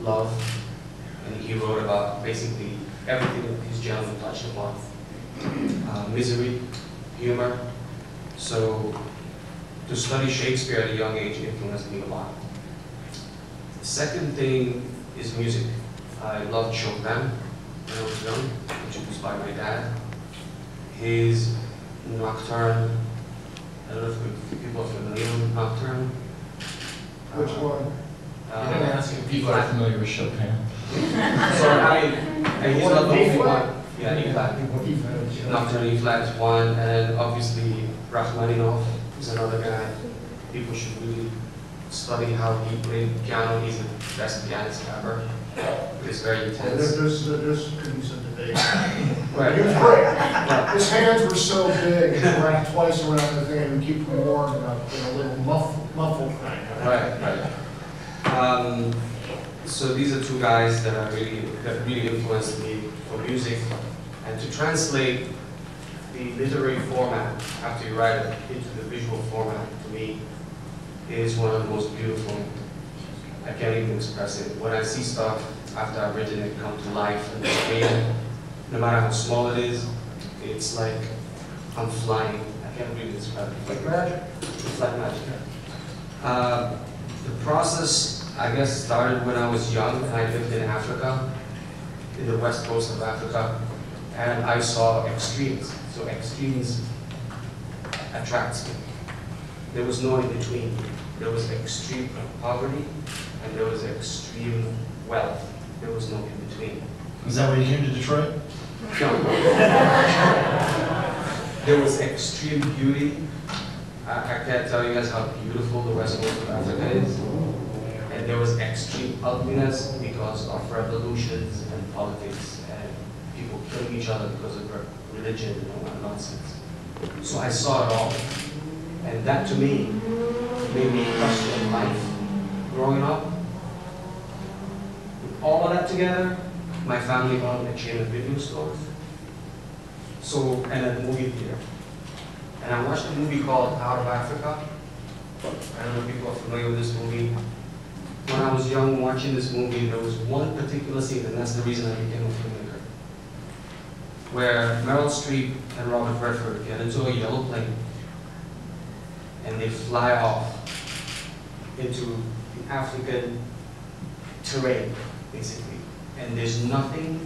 love, and he wrote about basically everything that his gentleman touched upon. Misery, humor. So to study Shakespeare at a young age influenced me a lot. The second thing is music. I loved Chopin when I was young, introduced by my dad. His Nocturne, I don't know if people are familiar with Nocturne. Which one? You didn't ask if people are familiar with Chopin. So I mean, he's not the only one. Yeah, E-flat. Nocturne E-flat is one, and then obviously Rachmaninoff is another guy. People should really study how he played piano. He's the best pianist ever. It's very intense. There's could be some debate. Right. He was great. Yeah. His hands were so big, he ran twice around the thing and keep them warm in a little muffled thing. Right, right. So these are two guys that really influenced me for music, and to translate the literary format after you write it into the visual format, to me, is one of the most beautiful. I can't even express it. When I see stuff after I've written it come to life on the screen, no matter how small it is, it's like I'm flying. I can't really describe it. Like magic? It's like magic. The process, I guess, started when I was young and I lived in Africa, in the west coast of Africa, and I saw extremes. So extremes attracts me. There was no in between. There was extreme poverty and there was extreme wealth. There was no in between. Is that why you came to Detroit? No. There was extreme beauty. I can't tell you guys how beautiful the west coast of Africa is. And there was extreme ugliness because of revolutions and politics and people killing each other because of religion and all that nonsense. So I saw it all. And that to me made me question life growing up. With all of that together, my family owned a chain of video stores. So, and a movie theater. And I watched a movie called Out of Africa. I don't know if people are familiar with this movie. When I was young watching this movie, there was one particular scene, and that's the reason I became a filmmaker, where Meryl Streep and Robert Redford get into a yellow plane and they fly off into the African terrain, basically. And there's nothing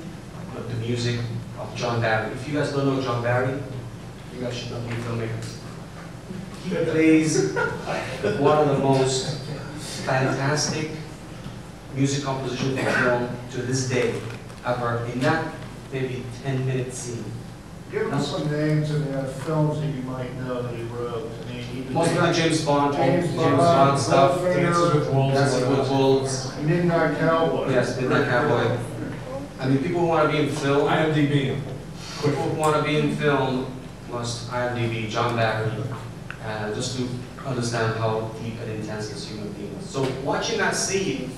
but the music of John Barry. If you guys don't know John Barry, you guys should not be filmmakers. He plays one of the most fantastic music composition for film to this day ever in that maybe 10-minute scene. Give us some names of the films that you might know that he wrote. I mean, he Most of the James Bond stuff. Dances with Wolves. Dances with Wolves. Midnight Cowboy. Yes, Midnight Cowboy. I mean, people who want to be in film. IMDb. People who want to be in film must IMDb John Barry, just to understand how deep and intense this human being is. So watching that scene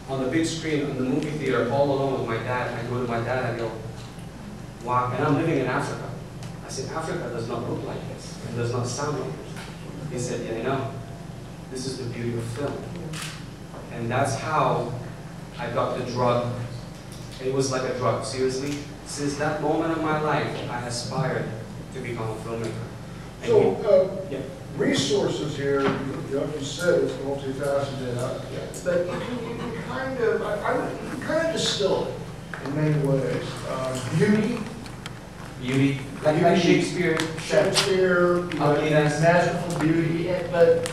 on the big screen in the movie theater all alone with my dad, I go to my dad and I go, wow, and I'm living in Africa. I said, Africa does not look like this, and does not sound like this. He said, yeah, I know. This is the beauty of film. And that's how I got the drug. It was like a drug, seriously. Since that moment in my life, I aspired to become a filmmaker. And So, yeah. resources here, like you said, it's multifaceted. But you can kind of, you can kind of distill it in many ways. Beauty, like Shakespeare. Ugliness, magical beauty, but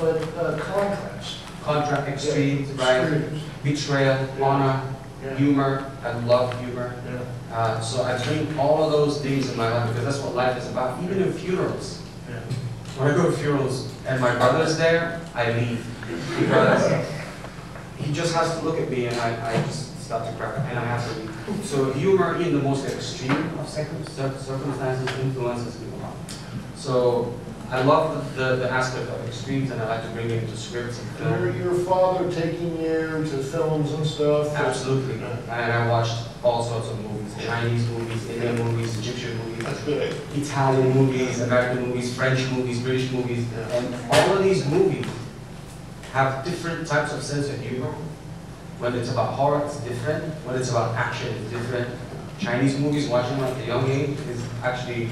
contrast. Contrast, extremes, right? Betrayal, honor, humor. I love humor. So I bring all of those things in my life because that's what life is about. Even in funerals. When I go to funerals and my brother's there, I leave because he just has to look at me and I just start to crack and I have to leave. So humor in the most extreme of circumstances influences me a lot. So I love the aspect of extremes and I like to bring it into scripts and film. Your father taking you to films and stuff? Absolutely. And I watched all sorts of movies, Chinese movies, Indian movies, Egyptian movies, Italian movies, American movies, French movies, British movies, and all of these movies have different types of sense of humor. When it's about horror, it's different. When it's about action, it's different. Chinese movies, watching them at a young age, is actually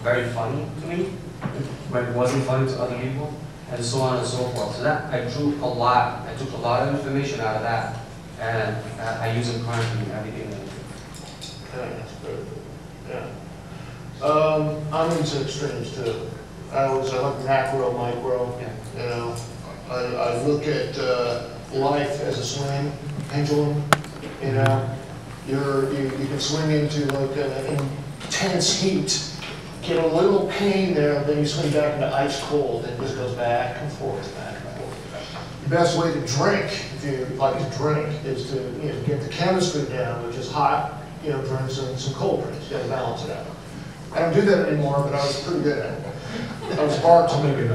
very funny to me, when it wasn't funny to other people, and so on and so forth. So that, I drew a lot. I took a lot of information out of that, and I use it currently in everything that I do. Yeah, that's good. Yeah. I'm into extremes too. I look macro, micro. Yeah. You know, I look at life as a swing pendulum. You know, you can swing into like an intense heat, get a little pain there, then you swing back into ice cold, and it just goes back and forth, back and forth. The best way to drink, if you like to drink, is to get the chemistry down, which is hot. Drink some cold drinks. You got to balance it out. I don't do that anymore, but I was pretty good at it. I was bartending.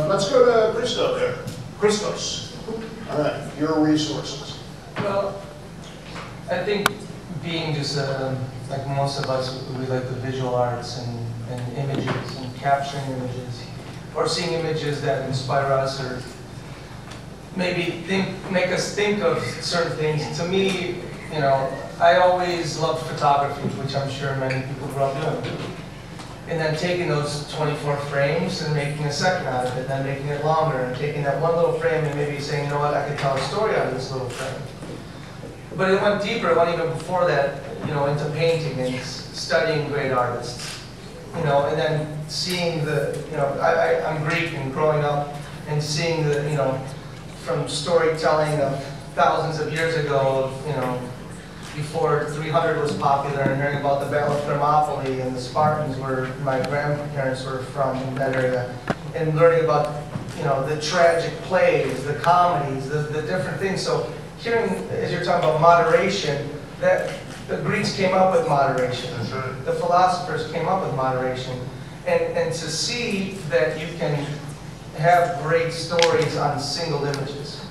Let's go to Christos there. Christos. All right, your resources. Well, I think being just like most of us, we like the visual arts and images and capturing images, or seeing images that inspire us, or maybe make us think of certain things. To me, I always loved photography, which I'm sure many people grew up doing. And then taking those 24 frames and making a second out of it, then making it longer, and taking that one little frame and maybe saying, you know what, I could tell a story out of this little frame. But it went deeper, it went even before that, into painting and studying great artists. And then seeing I'm Greek, and growing up and seeing from storytelling of thousands of years ago, before 300 was popular, and hearing about the Battle of Thermopylae and the Spartans, where my grandparents were from in that area, and learning about the tragic plays, the comedies, the different things. So hearing, as you're talking about moderation, that the Greeks came up with moderation. That's right. The philosophers came up with moderation, and to see that you can have great stories on single images,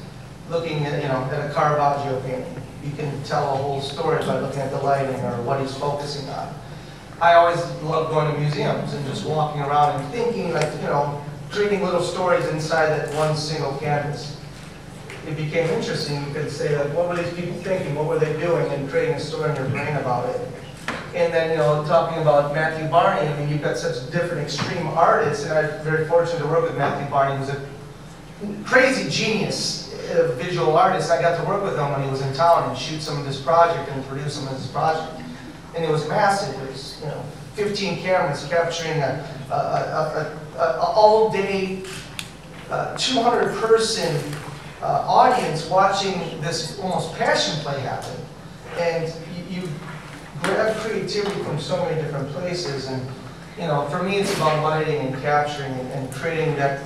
looking at at a Caravaggio painting. You can tell a whole story by looking at the lighting or what he's focusing on. I always love going to museums and just walking around and thinking, creating little stories inside that one single canvas. It became interesting. You could say, what were these people thinking? What were they doing? And creating a story in your brain about it. And then, talking about Matthew Barney, I mean, you've got such different extreme artists, and I'm very fortunate to work with Matthew Barney, who's a crazy genius. A visual artist. I got to work with him when he was in town and shoot some of this project and produce some of this project. And it was massive. It was, 15 cameras capturing a all-day, 200-person audience watching this almost passion play happen. And you grab creativity from so many different places. And for me, it's about lighting and capturing and creating that,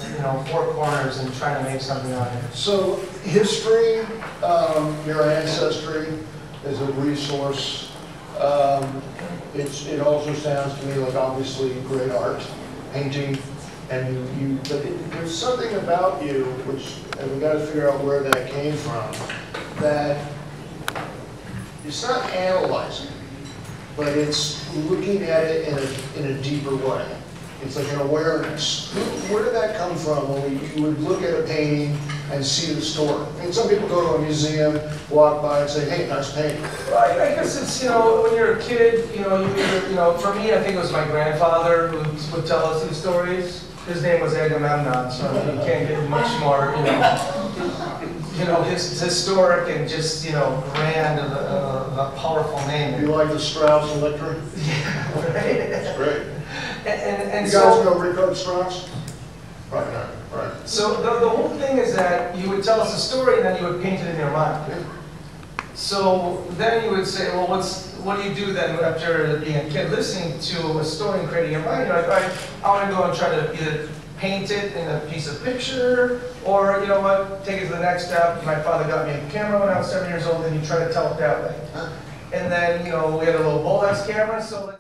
four corners and trying to make something out of it. So history, your ancestry is a resource. It also sounds to me like obviously great art, painting, and but there's something about you and we got to figure out where that came from. That it's not analyzing, but it's looking at it in a deeper way. It's like an awareness. Where did that come from when you would look at a painting and see the story? I mean, some people go to a museum, walk by and say, hey, nice painting. Well, I guess it's, when you're a kid, for me, I think it was my grandfather who would tell us these stories. His name was Agamemnon, so you can't get much more, historic and just, grand of a powerful name. You like the Strauss Electric? Yeah, right. That's great. And you so, guys know Richard Strauss? Right, right. So the whole thing is that you would tell us a story and then you would paint it in your mind. Yeah. So then you would say, well, what do you do then after being a kid, listening to a story and creating your mind? You're like, all right, I want to go and try to either paint it in a piece of picture, or you know what, take it to the next step. My father got me a camera when I was 7 years old, and you try to tell it that way. And then, we had a little Bolex camera, so